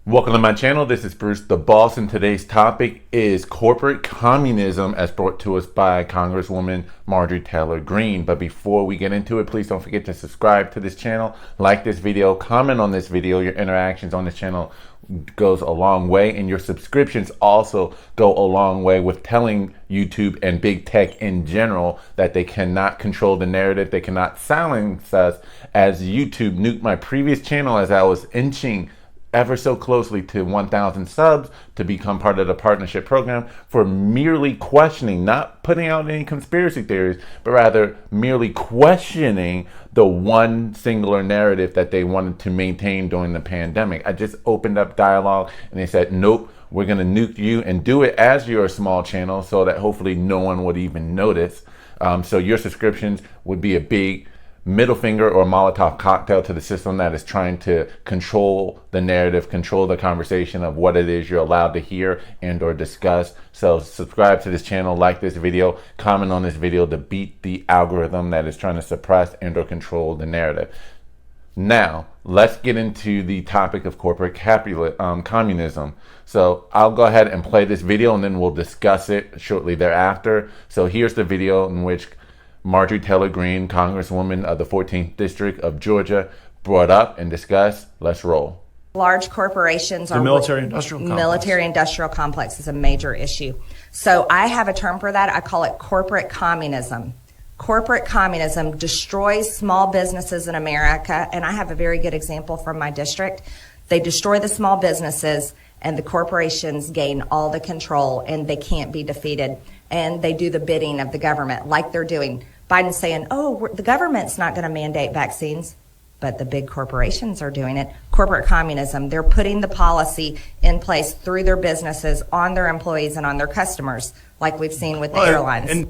Welcome to my channel. This is Bruce the Boss, and today's topic is corporate communism as brought to us by Congresswoman Marjorie Taylor Greene. But before we get into it, please don't forget to subscribe to this channel, like this video, comment on this video. Your interactions on this channel goes a long way, and your subscriptions also go a long way with telling YouTube and big tech in general that they cannot control the narrative. They cannot silence us, as YouTube nuked my previous channel as I was inching ever so closely to 1,000 subs to become part of the partnership program for merely questioning, not putting out any conspiracy theories, but rather merely questioning the one singular narrative that they wanted to maintain during the pandemic. I just opened up dialogue and they said, nope, we're going to nuke you and do it as you're a small channel so that hopefully no one would even notice. So your subscriptions would be a big middle finger or Molotov cocktail to the system that is trying to control the narrative, control the conversation of what it is you're allowed to hear and or discuss. So subscribe to this channel, like this video, comment on this video to beat the algorithm that is trying to suppress and or control the narrative. Now, let's get into the topic of corporate communism. So I'll go ahead and play this video and then we'll discuss it shortly thereafter. So here's the video in which Marjorie Taylor Greene, Congresswoman of the 14th District of Georgia, brought up and discussed. Let's roll. Large corporations The military-industrial complex is a major issue. So I have a term for that. I call it corporate communism. Corporate communism destroys small businesses in America, and I have a very good example from my district. They destroy the small businesses, and the corporations gain all the control, and they can't be defeated. And they do the bidding of the government, like they're doing. Biden's saying, oh, the government's not going to mandate vaccines, but the big corporations are doing it. Corporate communism, they're putting the policy in place through their businesses on their employees and on their customers, like we've seen with the airlines.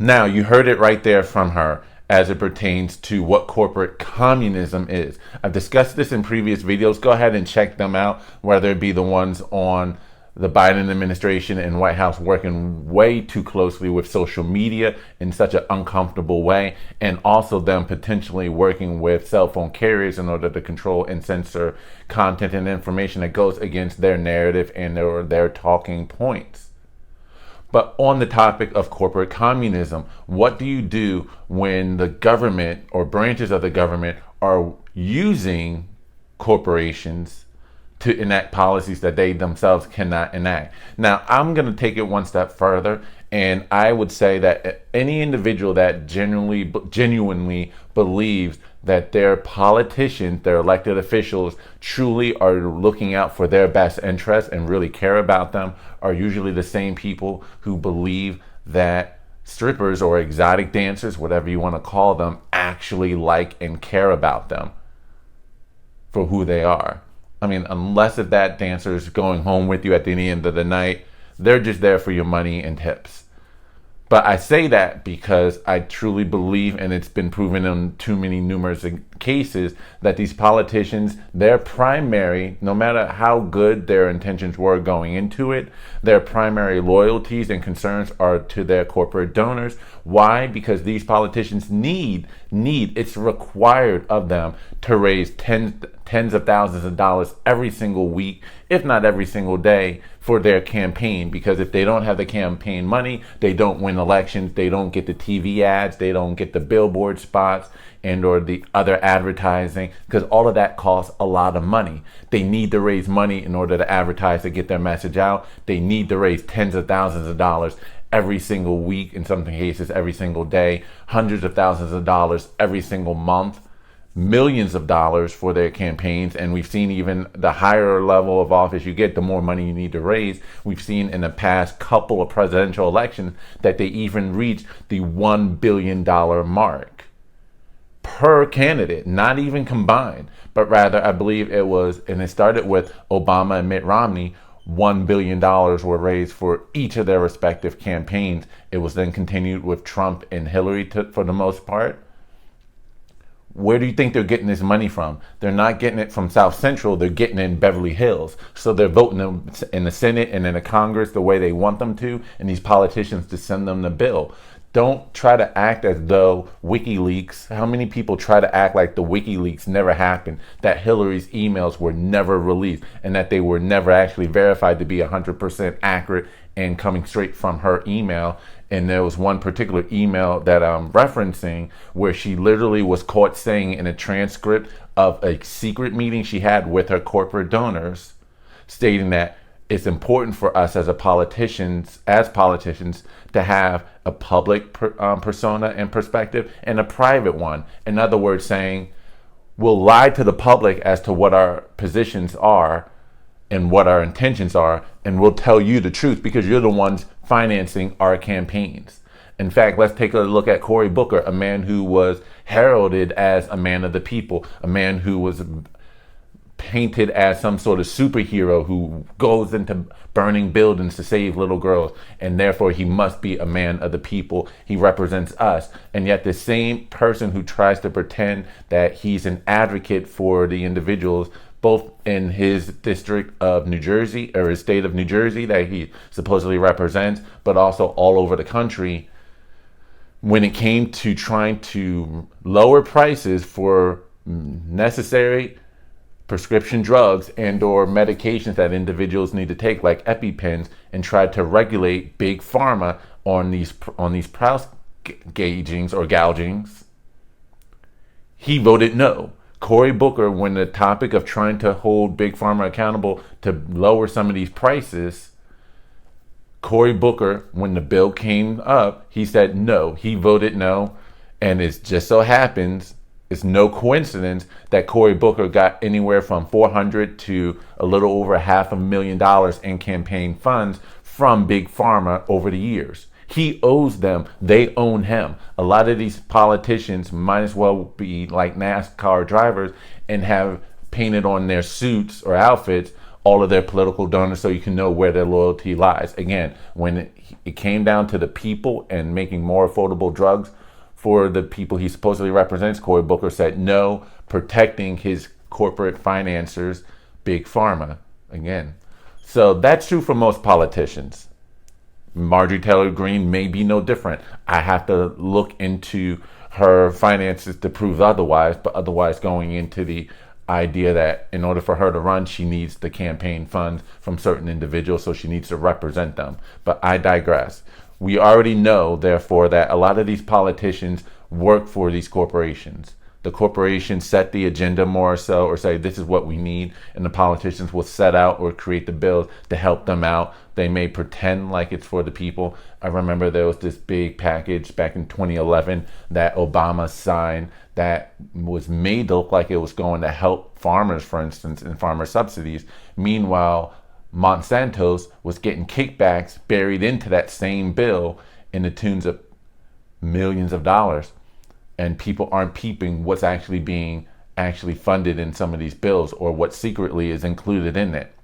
Now, you heard it right there from her as it pertains to what corporate communism is. I've discussed this in previous videos. Go ahead and check them out, whether it be the ones on the Biden administration and White House working way too closely with social media in such an uncomfortable way, and also them potentially working with cell phone carriers in order to control and censor content and information that goes against their narrative and their talking points. But on the topic of corporate communism, what do you do when the government or branches of the government are using corporations to enact policies that they themselves cannot enact? Now, I'm going to take it one step further, and I would say that any individual that genuinely believes that their politicians, their elected officials, truly are looking out for their best interests and really care about them are usually the same people who believe that strippers or exotic dancers, whatever you want to call them, actually like and care about them for who they are. I mean, unless if that dancer is going home with you at the end of the night, they're just there for your money and tips. But I say that because I truly believe, and it's been proven in too many numerous cases, that these politicians, their primary, no matter how good their intentions were going into it, their primary loyalties and concerns are to their corporate donors. Why? Because these politicians need, it's required of them to raise tens of thousands of dollars every single week, if not every single day, for their campaign. Because if they don't have the campaign money, they don't win elections, they don't get the TV ads, they don't get the billboard spots and or the other advertising, because all of that costs a lot of money. They need to raise money in order to advertise, to get their message out. They need to raise tens of thousands of dollars every single week, in some cases every single day, hundreds of thousands of dollars every single month, millions of dollars for their campaigns. And we've seen even the higher level of office you get, the more money you need to raise. We've seen in the past couple of presidential elections that they even reached the $1 billion mark per candidate, not even combined, but rather I believe it was, and it started with Obama and Mitt Romney, $1 billion were raised for each of their respective campaigns. It was then continued with Trump and Hillary for the most part. Where do you think they're getting this money from? They're not getting it from South Central, they're getting it in Beverly Hills. So they're voting them in the Senate and in the Congress the way they want them to, and these politicians to send them the bill. Don't try to act as though WikiLeaks, how many people try to act like the WikiLeaks never happened, that Hillary's emails were never released, and that they were never actually verified to be 100% accurate and coming straight from her email. And there was one particular email that I'm referencing where she literally was caught saying in a transcript of a secret meeting she had with her corporate donors, stating that it's important for us as politicians to have a public persona and perspective and a private one. In other words, saying we'll lie to the public as to what our positions are and what our intentions are, and we'll tell you the truth because you're the ones financing our campaigns. In fact, let's take a look at Cory Booker, a man who was heralded as a man of the people, a man who was painted as some sort of superhero who goes into burning buildings to save little girls, and therefore he must be a man of the people. He represents us. And yet the same person who tries to pretend that he's an advocate for the individuals, both in his district of New Jersey, or his state of New Jersey that he supposedly represents, but also all over the country, when it came to trying to lower prices for necessary prescription drugs and or medications that individuals need to take, like EpiPens, and tried to regulate big pharma on these price gougings, he voted no. Cory Booker, when the topic of trying to hold big pharma accountable to lower some of these prices, Cory Booker, when the bill came up, he said no. He voted no, and it just so happens, it's no coincidence that Cory Booker got anywhere from $400,000 to a little over $500,000 in campaign funds from Big Pharma over the years. He owes them. They own him. A lot of these politicians might as well be like NASCAR drivers and have painted on their suits or outfits all of their political donors so you can know where their loyalty lies. Again, when it came down to the people and making more affordable drugs for the people he supposedly represents, Cory Booker said no, protecting his corporate financiers, Big Pharma, again. So that's true for most politicians. Marjorie Taylor Greene may be no different. I have to look into her finances to prove otherwise, but otherwise going into the idea that in order for her to run, she needs the campaign funds from certain individuals, so she needs to represent them. But I digress. We already know, therefore, that a lot of these politicians work for these corporations. The corporations set the agenda more so, or say this is what we need, and the politicians will set out or create the bills to help them out. They may pretend like it's for the people. I remember there was this big package back in 2011 that Obama signed that was made to look like it was going to help farmers, for instance, in farmer subsidies. Meanwhile, Monsanto's was getting kickbacks buried into that same bill in the tunes of millions of dollars. And people aren't peeping what's actually being funded in some of these bills or what secretly is included in it.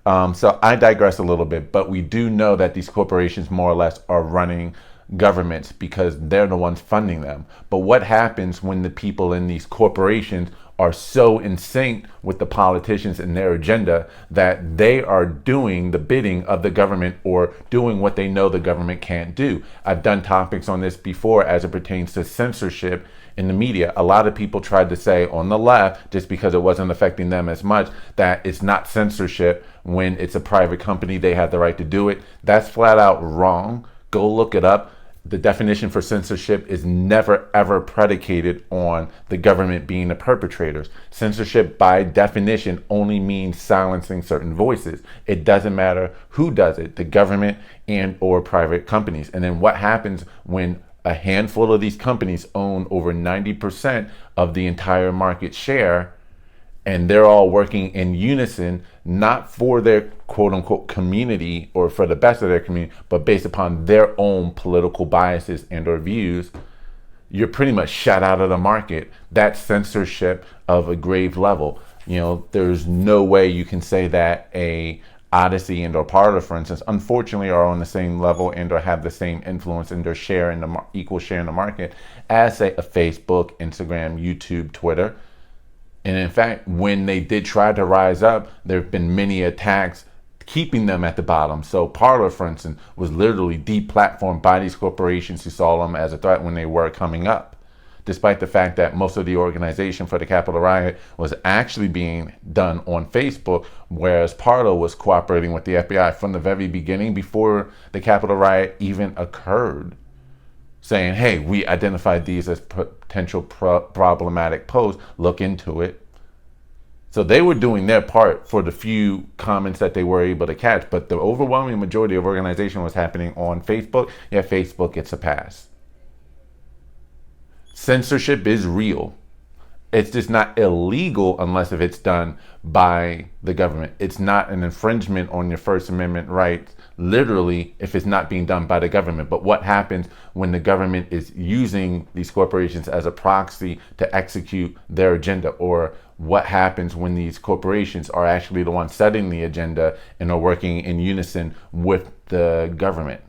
So I digress a little bit, but we do know that these corporations more or less are running governments because they're the ones funding them. But what happens when the people in these corporations are so in sync with the politicians and their agenda that they are doing the bidding of the government or doing what they know the government can't do? I've done topics on this before as it pertains to censorship in the media. A lot of people tried to say on the left, just because it wasn't affecting them as much, that it's not censorship when it's a private company, they have the right to do it. That's flat out wrong. Go look it up. The definition for censorship is never ever predicated on the government being the perpetrators. Censorship by definition only means silencing certain voices. It doesn't matter who does it, the government and or private companies. And then what happens when a handful of these companies own over 90% of the entire market share, and they're all working in unison, not for their quote unquote community or for the best of their community, but based upon their own political biases and or views, you're pretty much shut out of the market. That's censorship of a grave level. You know, there's no way you can say that a Odyssey and or Parler, for instance, unfortunately are on the same level and or have the same influence and their share in the equal share in the market as say a Facebook, Instagram, YouTube, Twitter. And in fact, when they did try to rise up, there have been many attacks keeping them at the bottom. So Parler, for instance, was literally deplatformed by these corporations who saw them as a threat when they were coming up, despite the fact that most of the organization for the Capitol riot was actually being done on Facebook, whereas Parler was cooperating with the FBI from the very beginning, before the Capitol riot even occurred, saying, hey, we identified these as potential problematic posts, look into it. So they were doing their part for the few comments that they were able to catch, but the overwhelming majority of organization was happening on Facebook, yet Facebook gets a pass. Censorship is real. It's just not illegal unless if it's done by the government. It's not an infringement on your First Amendment rights, literally, if it's not being done by the government. But what happens when the government is using these corporations as a proxy to execute their agenda? Or what happens when these corporations are actually the ones setting the agenda and are working in unison with the government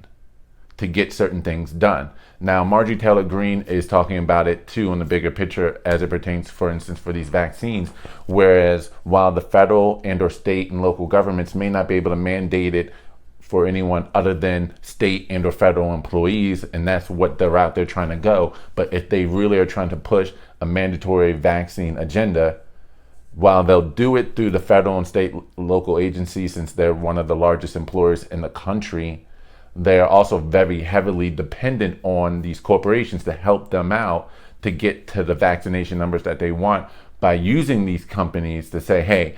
to get certain things done? Now, Marjorie Taylor Greene is talking about it too in the bigger picture as it pertains, for instance, for these vaccines. Whereas while the federal and or state and local governments may not be able to mandate it for anyone other than state and or federal employees, and that's what the route they're trying to go. But if they really are trying to push a mandatory vaccine agenda, while they'll do it through the federal and state local agencies, since they're one of the largest employers in the country, they're also very heavily dependent on these corporations to help them out to get to the vaccination numbers that they want, by using these companies to say, hey,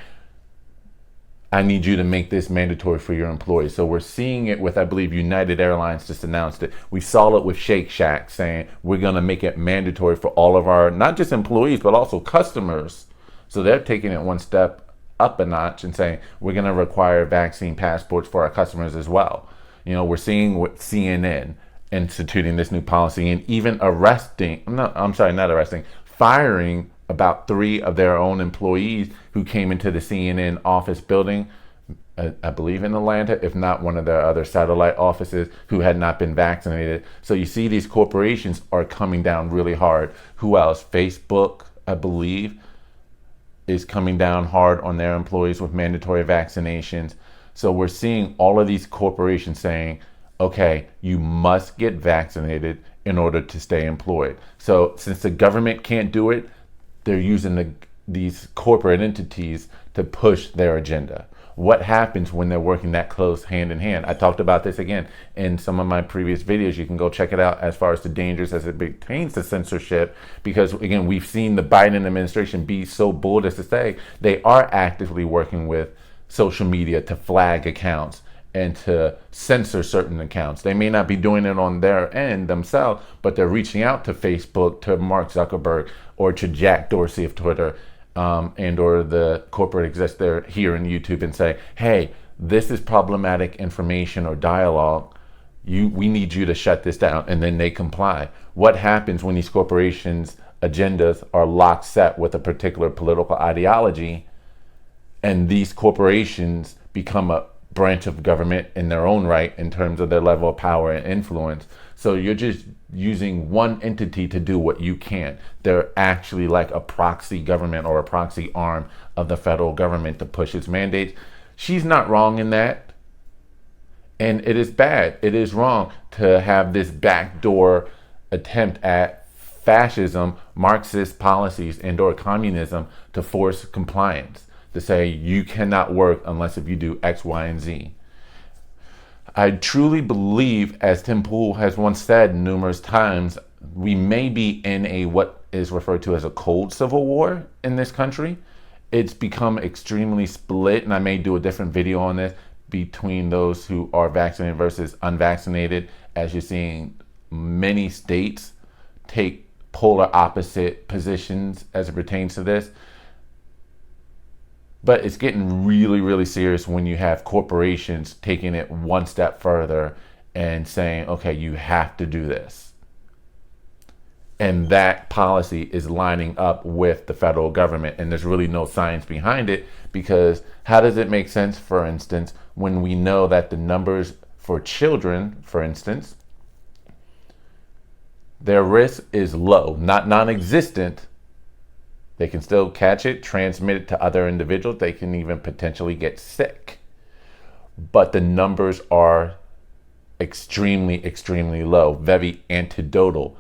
I need you to make this mandatory for your employees. So we're seeing it with, I believe, United Airlines just announced it. We saw it with Shake Shack saying we're going to make it mandatory for all of our, not just employees, but also customers. So they're taking it one step up a notch and saying we're going to require vaccine passports for our customers as well. You know, we're seeing with CNN instituting this new policy and even firing about 3 of their own employees who came into the CNN office building, I believe in Atlanta, if not one of their other satellite offices, who had not been vaccinated. So you see these corporations are coming down really hard. Who else? Facebook, I believe, is coming down hard on their employees with mandatory vaccinations. So we're seeing all of these corporations saying, okay, you must get vaccinated in order to stay employed. So since the government can't do it, they're using these corporate entities to push their agenda. What happens when they're working that close hand in hand? I talked about this again in some of my previous videos. You can go check it out as far as the dangers as it pertains to censorship, because again, we've seen the Biden administration be so bold as to say they are actively working with social media to flag accounts and to censor certain accounts. They may not be doing it on their end themselves, but they're reaching out to Facebook, to Mark Zuckerberg, or to Jack Dorsey of Twitter, and or the corporate execs there here in YouTube, and say, hey, this is problematic information or dialogue. We need you to shut this down. And then they comply. What happens when these corporations' agendas are lockstep with a particular political ideology, and these corporations become a branch of government in their own right in terms of their level of power and influence? So you're just using one entity to do what you can. They're actually like a proxy government or a proxy arm of the federal government to push its mandates. She's not wrong in that. And it is bad. It is wrong to have this backdoor attempt at fascism, Marxist policies, and or communism to force compliance, to say you cannot work unless if you do X, Y, and Z. I truly believe, as Tim Pool has once said numerous times, we may be in a what is referred to as a cold civil war in this country. It's become extremely split, and I may do a different video on this, between those who are vaccinated versus unvaccinated, as you're seeing many states take polar opposite positions as it pertains to this. But it's getting really, really serious when you have corporations taking it one step further and saying, okay, you have to do this. And that policy is lining up with the federal government. And there's really no science behind it, because how does it make sense, for instance, when we know that the numbers for children, for instance, their risk is low, not non-existent. They can still catch it, transmit it to other individuals. They can even potentially get sick. but the numbers are extremely low, very anecdotal.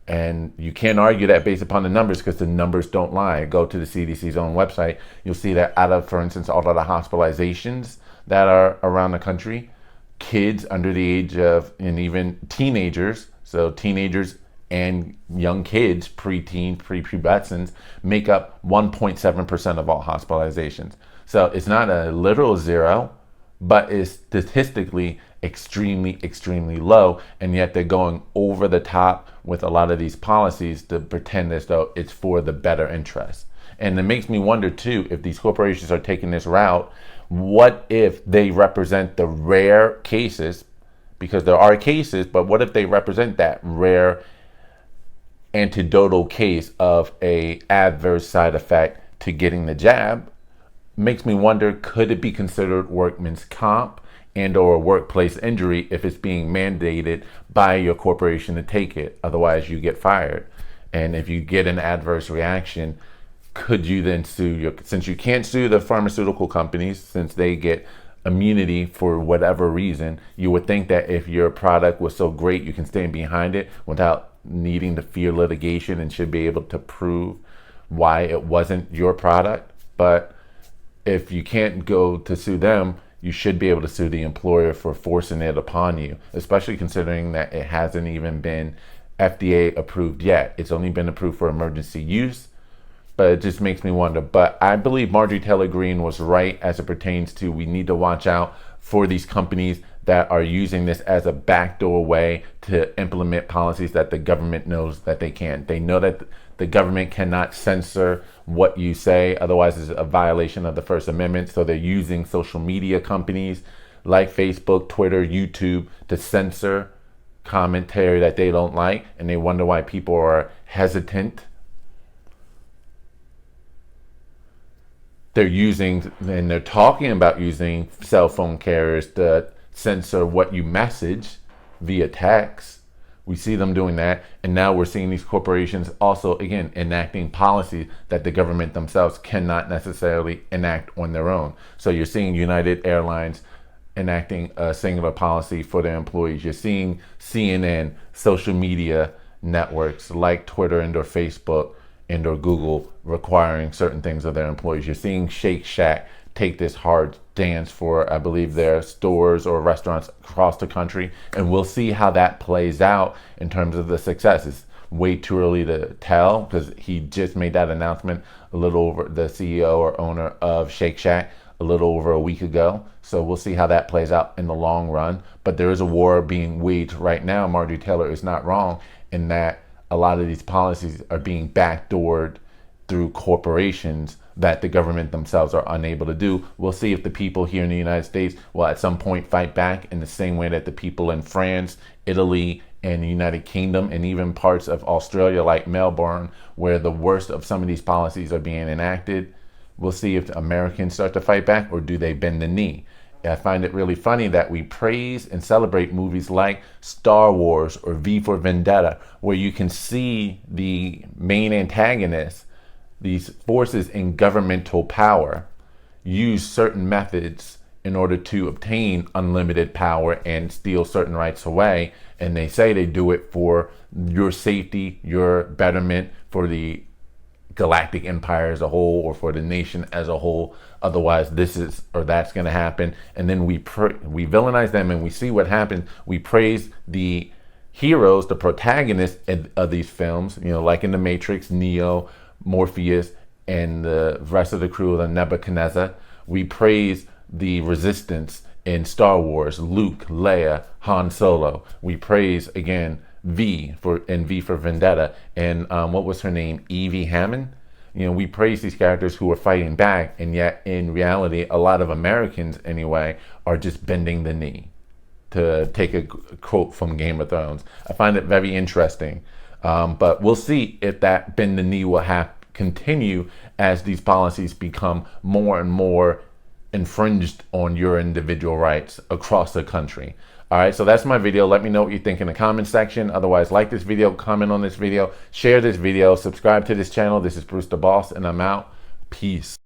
And you can't argue that based upon the numbers, because the numbers don't lie. Go to the CDC's own website. You'll see that out of, for instance, all of the hospitalizations that are around the country, kids under the age of, and even teenagers, so teenagers and young kids, preteen, prepubescents, make up 1.7% of all hospitalizations. So it's not a literal zero, but is statistically extremely low, and yet they're going over the top with a lot of these policies to pretend as though it's for the better interest. And it makes me wonder too, if these corporations are taking this route, what if they represent the rare cases, because there are cases, but what if they represent that rare anecdotal case of a adverse side effect to getting the jab? Makes me wonder, could it be considered workman's comp and or workplace injury if it's being mandated by your corporation to take it? Otherwise you get fired. And if you get an adverse reaction, could you then sue since you can't sue the pharmaceutical companies, since they get immunity for whatever reason, you would think that if your product was so great, you can stand behind it without needing to fear litigation and should be able to prove why it wasn't your product. But if you can't go to sue them, you should be able to sue the employer for forcing it upon you, especially considering that it hasn't even been FDA approved yet. It's only been approved for emergency use, but it just makes me wonder. But I believe Marjorie Taylor Greene was right as it pertains to, we need to watch out for these companies that are using this as a backdoor way to implement policies that the government knows that they can. They know that the government cannot censor what you say, otherwise it's a violation of the First Amendment. So they're using social media companies like Facebook, Twitter, YouTube to censor commentary that they don't like, and they wonder why people are hesitant. They're using, and they're talking about using cell phone carriers to censor what you message via text. We see them doing that, and now we're seeing these corporations also, again, enacting policies that the government themselves cannot necessarily enact on their own. So you're seeing United Airlines enacting a singular policy for their employees. You're seeing CNN, social media networks like Twitter and or Facebook and or Google requiring certain things of their employees. You're seeing Shake Shack take this hard stance for, I believe, their stores or restaurants across the country, and we'll see how that plays out in terms of the success. It's way too early to tell, because he just made that announcement a little over, the CEO or owner of Shake Shack, a little over a week ago. So we'll see how that plays out in the long run. But there is a war being waged right now. Marjorie Taylor is not wrong in that a lot of these policies are being backdoored through corporations that the government themselves are unable to do. We'll see if the people here in the United States will at some point fight back in the same way that the people in France, Italy, and the United Kingdom, and even parts of Australia like Melbourne, where the worst of some of these policies are being enacted. We'll see if Americans start to fight back, or do they bend the knee. I find it really funny that we praise and celebrate movies like Star Wars or V for Vendetta, where you can see the main antagonists, these forces in governmental power, use certain methods in order to obtain unlimited power and steal certain rights away. And they say they do it for your safety, your betterment, for the galactic empire as a whole, or for the nation as a whole. Otherwise this is or that's going to happen. And then we villainize them, and we see what happens. We praise the heroes, the protagonists of these films, you know, like in The Matrix, Neo, Morpheus, and the rest of the crew of the Nebuchadnezzar. We praise the resistance in Star Wars, Luke, Leia, Han Solo. We praise, again, V for Vendetta, and what was her name, Evie Hammond. You know, we praise these characters who are fighting back, and yet in reality, a lot of Americans anyway are just bending the knee, to take a quote from Game of Thrones. I find it very interesting, but we'll see if that bend the knee will continue as these policies become more and more infringed on your individual rights across the country. All right, so that's my video. Let me know what you think in the comment section. Otherwise, like this video, comment on this video, share this video, subscribe to this channel. This is Bruce the Boss, and I'm out. Peace.